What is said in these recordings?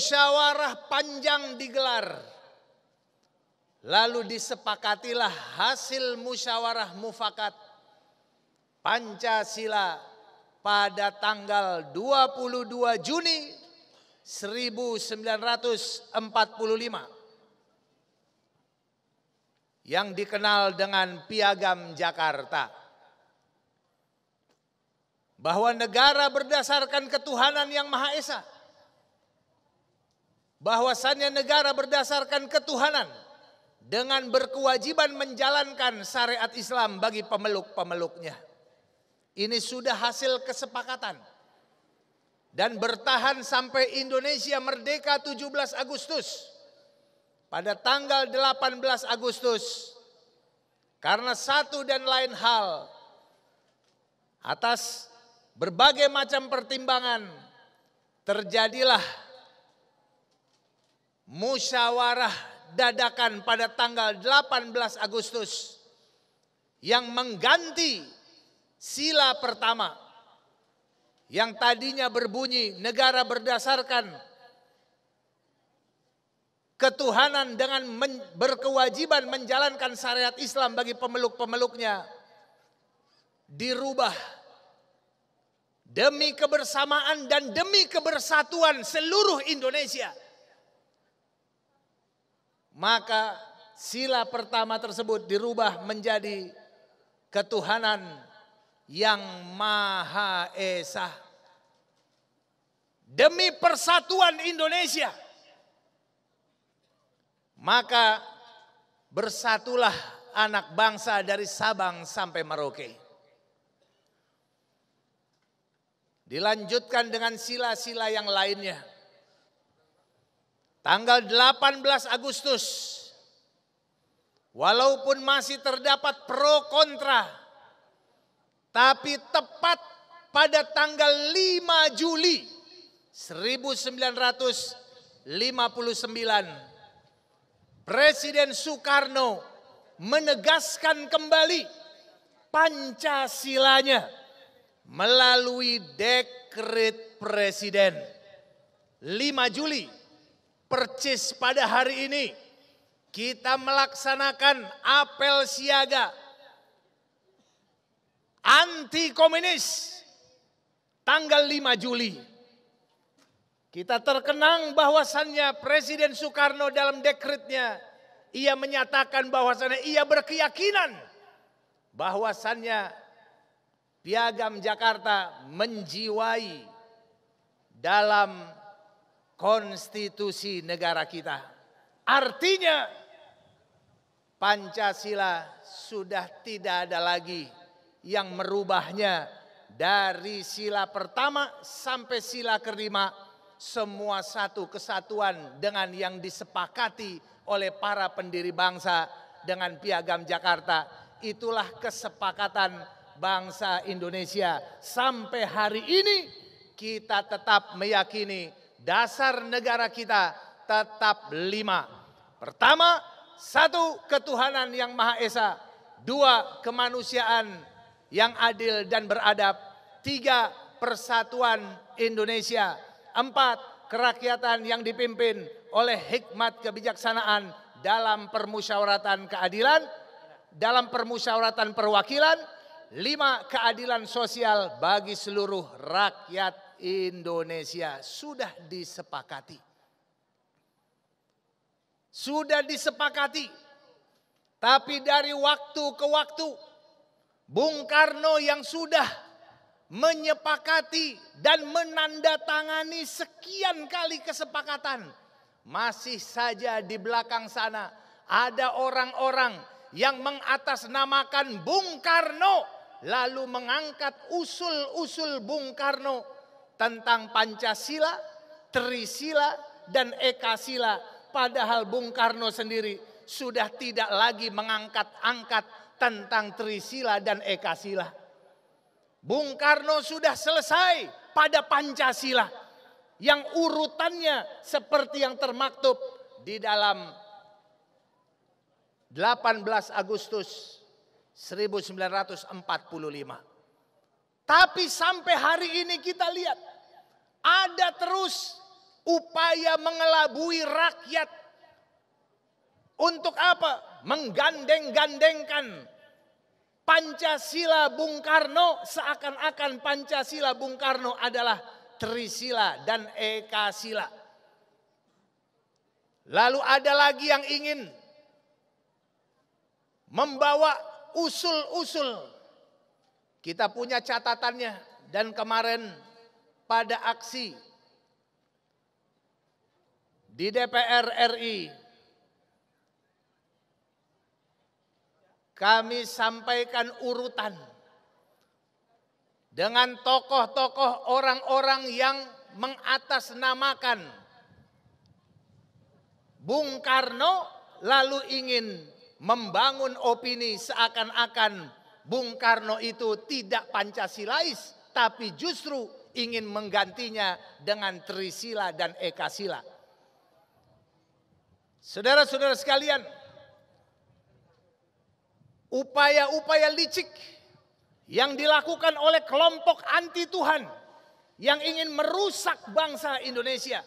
musyawarah panjang digelar. Lalu disepakatilah hasil musyawarah mufakat Pancasila pada tanggal 22 Juni 1945 yang dikenal dengan Piagam Jakarta. Bahwa negara berdasarkan ketuhanan yang Maha Esa. Bahwasannya negara berdasarkan ketuhanan dengan berkewajiban menjalankan syariat Islam bagi pemeluk-pemeluknya. Ini sudah hasil kesepakatan. Dan bertahan sampai Indonesia merdeka 17 Agustus. Pada tanggal 18 Agustus. Karena satu dan lain hal. Atas berbagai macam pertimbangan. Terjadilah musyawarah dadakan pada tanggal 18 Agustus yang mengganti sila pertama yang tadinya berbunyi negara berdasarkan ketuhanan dengan berkewajiban menjalankan syariat Islam bagi pemeluk-pemeluknya dirubah demi kebersamaan dan demi kebersatuan seluruh Indonesia. Maka sila pertama tersebut dirubah menjadi ketuhanan yang Maha Esa. Demi persatuan Indonesia. Maka bersatulah anak bangsa dari Sabang sampai Merauke. Dilanjutkan dengan sila-sila yang lainnya. Tanggal 18 Agustus, walaupun masih terdapat pro kontra, tapi tepat pada tanggal 5 Juli 1959, Presiden Soekarno menegaskan kembali Pancasilanya melalui dekret Presiden 5 Juli. Percis pada hari ini kita melaksanakan apel siaga anti komunis tanggal 5 Juli. Kita terkenang bahwasannya Presiden Soekarno dalam dekretnya ia menyatakan bahwasannya ia berkeyakinan bahwasannya Piagam Jakarta menjiwai dalam konstitusi negara kita. Artinya Pancasila sudah tidak ada lagi yang merubahnya dari sila pertama sampai sila kelima. Semua satu kesatuan dengan yang disepakati oleh para pendiri bangsa dengan Piagam Jakarta. Itulah kesepakatan bangsa Indonesia. Sampai hari ini kita tetap meyakini dasar negara kita tetap 5. Pertama, 1 ketuhanan yang Maha Esa. 2 kemanusiaan yang adil dan beradab. 3 persatuan Indonesia. 4 kerakyatan yang dipimpin oleh hikmat kebijaksanaan dalam permusyawaratan keadilan, dalam permusyawaratan perwakilan. 5 keadilan sosial bagi seluruh rakyat Indonesia. Sudah disepakati. Sudah disepakati. Tapi dari waktu ke waktu Bung Karno yang sudah menyepakati dan menandatangani sekian kali kesepakatan, masih saja di belakang sana ada orang-orang yang mengatasnamakan Bung Karno, lalu mengangkat usul-usul Bung Karno tentang Pancasila, Trisila, dan Ekasila. Padahal Bung Karno sendiri sudah tidak lagi mengangkat-angkat tentang Trisila dan Ekasila. Bung Karno sudah selesai pada Pancasila yang urutannya seperti yang termaktub di dalam 18 Agustus 1945. Tapi sampai hari ini kita lihat ada terus upaya mengelabui rakyat. Untuk apa? Menggandeng-gandengkan Pancasila Bung Karno, seakan-akan Pancasila Bung Karno adalah Trisila dan Ekasila. Lalu ada lagi yang ingin membawa usul-usul. Kita punya catatannya, dan kemarin pada aksi di DPR RI kami sampaikan urutan dengan tokoh-tokoh orang-orang yang mengatasnamakan Bung Karno, lalu ingin membangun opini seakan-akan Bung Karno itu tidak Pancasilais, tapi justru ingin menggantinya dengan Trisila dan Ekasila. Saudara-saudara sekalian, upaya-upaya licik yang dilakukan oleh kelompok anti Tuhan yang ingin merusak bangsa Indonesia.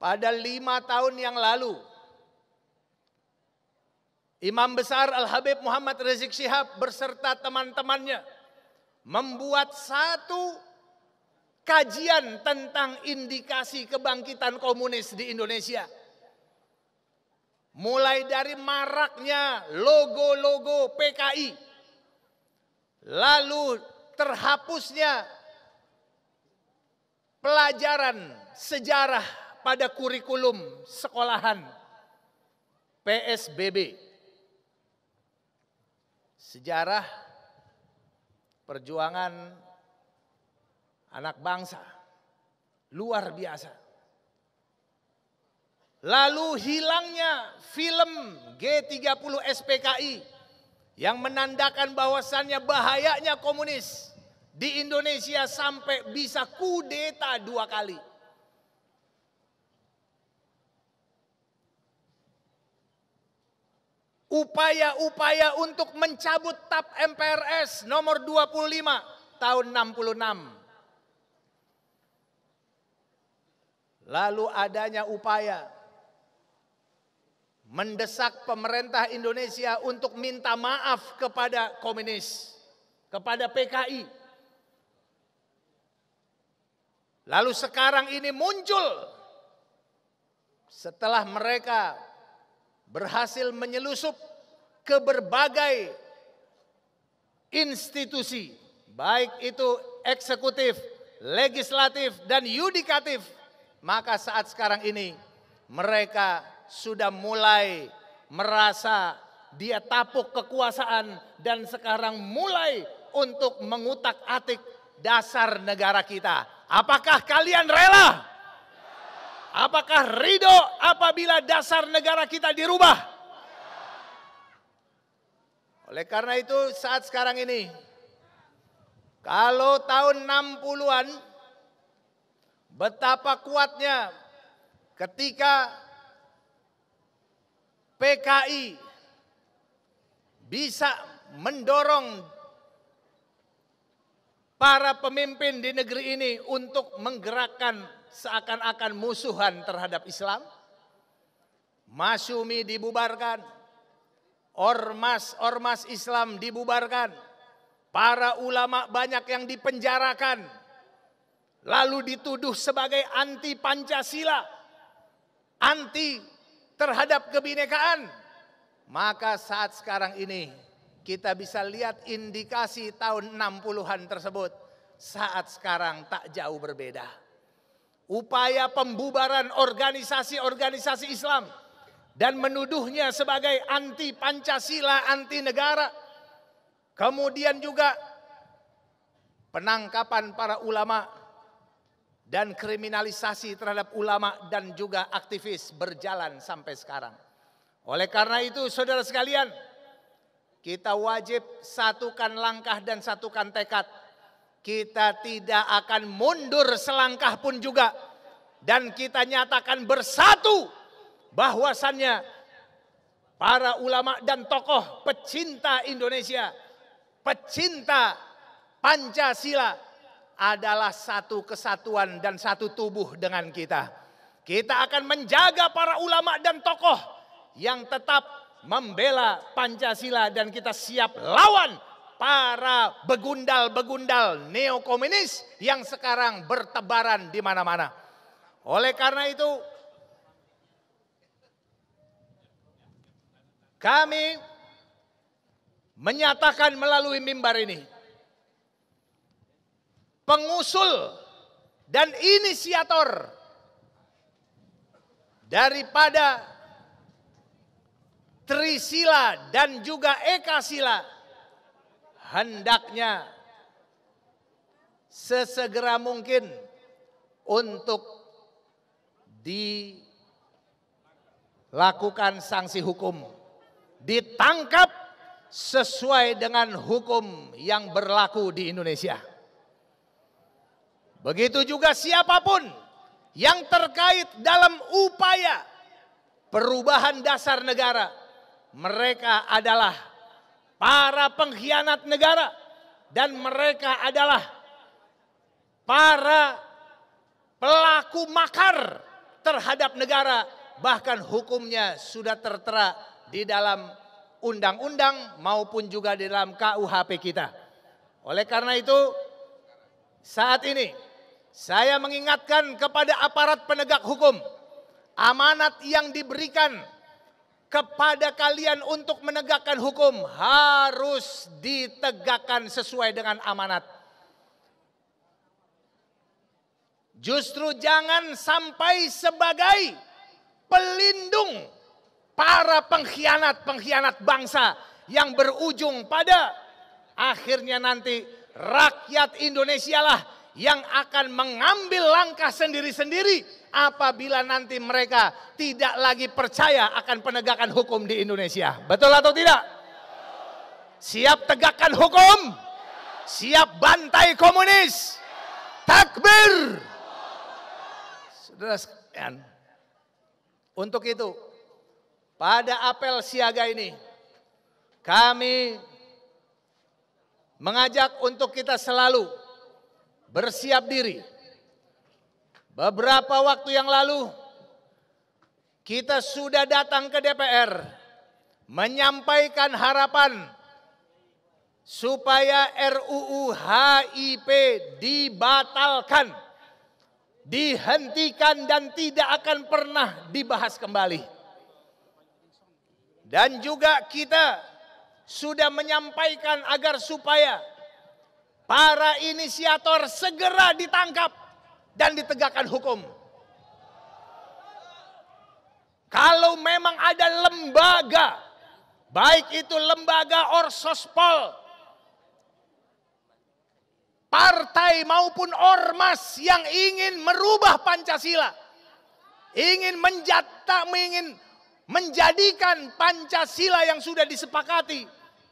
Pada 5 tahun yang lalu, Imam Besar Al-Habib Muhammad Rizik Syihab beserta teman-temannya membuat satu kajian tentang indikasi kebangkitan komunis di Indonesia. Mulai dari maraknya logo-logo PKI, lalu terhapusnya pelajaran sejarah pada kurikulum sekolahan, PSBB, sejarah perjuangan anak bangsa, luar biasa. Lalu hilangnya film G30 SPKI yang menandakan bahwasannya bahayanya komunis di Indonesia sampai bisa kudeta 2 kali. Upaya-upaya untuk mencabut TAP MPRS nomor 25 tahun 66. Lalu adanya upaya mendesak pemerintah Indonesia untuk minta maaf kepada komunis, kepada PKI. Lalu sekarang ini muncul setelah mereka berhasil menyelusup ke berbagai institusi, baik itu eksekutif, legislatif, dan yudikatif. Maka saat sekarang ini mereka sudah mulai merasa dia tapuk kekuasaan dan sekarang mulai untuk mengutak-atik dasar negara kita. Apakah kalian rela? Apakah ridho apabila dasar negara kita dirubah? Oleh karena itu saat sekarang ini, kalau tahun 60-an betapa kuatnya ketika PKI bisa mendorong para pemimpin di negeri ini untuk menggerakkan seakan-akan musuhan terhadap Islam. Masyumi dibubarkan, ormas-ormas Islam dibubarkan, para ulama banyak yang dipenjarakan, lalu dituduh sebagai anti Pancasila, anti terhadap kebinekaan. Maka saat sekarang ini kita bisa lihat indikasi tahun 60-an tersebut saat sekarang tak jauh berbeda. Upaya pembubaran organisasi-organisasi Islam dan menuduhnya sebagai anti Pancasila, anti negara. Kemudian juga penangkapan para ulama dan kriminalisasi terhadap ulama dan juga aktivis berjalan sampai sekarang. Oleh karena itu saudara sekalian, kita wajib satukan langkah dan satukan tekad. Kita tidak akan mundur selangkah pun juga. Dan kita nyatakan bersatu bahwasannya para ulama dan tokoh pecinta Indonesia, pecinta Pancasila adalah satu kesatuan dan satu tubuh dengan kita. Kita akan menjaga para ulama dan tokoh yang tetap membela Pancasila, dan kita siap lawan para begundal-begundal neokomunis yang sekarang bertebaran di mana-mana. Oleh karena itu, kami menyatakan melalui mimbar ini, pengusul dan inisiator daripada Trisila dan juga Ekasila hendaknya sesegera mungkin untuk dilakukan sanksi hukum, ditangkap sesuai dengan hukum yang berlaku di Indonesia. Begitu juga siapapun yang terkait dalam upaya perubahan dasar negara, mereka adalah para pengkhianat negara dan mereka adalah para pelaku makar terhadap negara, bahkan hukumnya sudah tertera di dalam undang-undang maupun juga di dalam KUHP kita. Oleh karena itu, saat ini saya mengingatkan kepada aparat penegak hukum, amanat yang diberikan kepada kalian untuk menegakkan hukum harus ditegakkan sesuai dengan amanat. Justru jangan sampai sebagai pelindung para pengkhianat-pengkhianat bangsa yang berujung pada akhirnya nanti rakyat Indonesia lah yang akan mengambil langkah sendiri-sendiri apabila nanti mereka tidak lagi percaya akan penegakan hukum di Indonesia. Betul atau tidak? Siap tegakkan hukum? Siap bantai komunis? Takbir! Saudara sekalian, untuk itu pada apel siaga ini kami mengajak untuk kita selalu bersiap diri. Beberapa waktu yang lalu kita sudah datang ke DPR menyampaikan harapan supaya RUU HIP dibatalkan, dihentikan dan tidak akan pernah dibahas kembali. Dan juga kita sudah menyampaikan agar supaya para inisiator segera ditangkap dan ditegakkan hukum. Kalau memang ada lembaga, baik itu lembaga Orsospol, partai maupun ormas yang ingin merubah Pancasila, ingin menjadikan Pancasila yang sudah disepakati,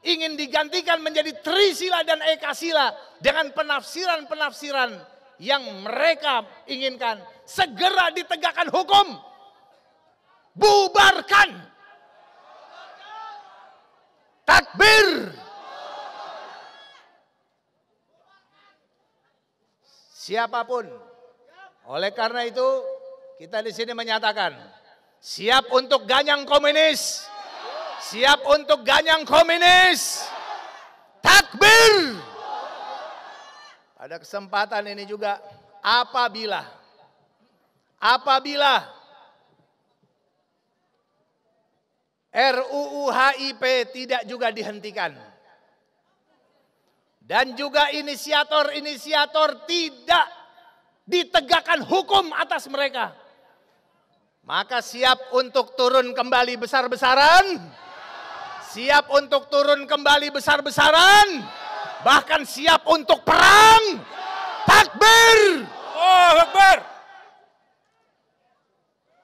ingin digantikan menjadi Trisila dan Ekasila dengan penafsiran-penafsiran yang mereka inginkan, segera ditegakkan hukum, bubarkan, takbir. Siapapun. Oleh karena itu kita di sini menyatakan siap untuk ganyang komunis. Siap untuk ganyang komunis. Takbir. Pada kesempatan ini juga apabila RUU HIP tidak juga dihentikan dan juga inisiator-inisiator tidak ditegakkan hukum atas mereka, maka siap untuk turun kembali besar-besaran. Siap untuk turun kembali besar-besaran. Bahkan siap untuk perang. Takbir. Oh, Akbar.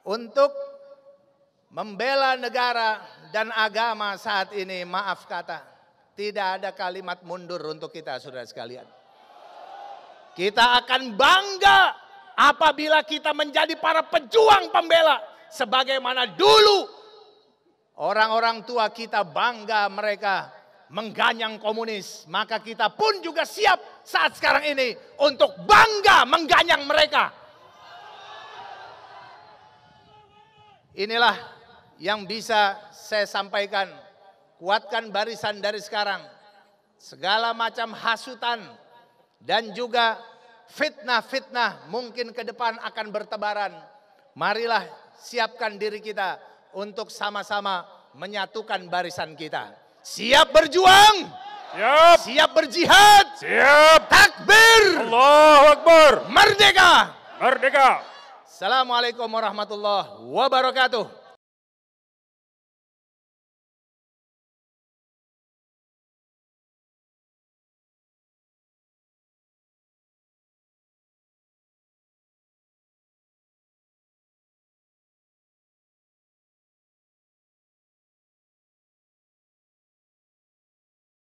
Untuk membela negara dan agama saat ini, maaf kata, tidak ada kalimat mundur untuk kita, saudara sekalian. Kita akan bangga apabila kita menjadi para pejuang pembela. Sebagaimana dulu orang-orang tua kita bangga mereka mengganyang komunis, maka kita pun juga siap saat sekarang ini untuk bangga mengganyang mereka. Inilah yang bisa saya sampaikan. Kuatkan barisan dari sekarang. Segala macam hasutan dan juga fitnah-fitnah mungkin ke depan akan bertebaran. Marilah siapkan diri kita untuk sama-sama menyatukan barisan kita. Siap berjuang? Siap. Siap berjihad? Siap. Takbir! Allahu Akbar. Merdeka! Merdeka. Assalamualaikum warahmatullahi wabarakatuh.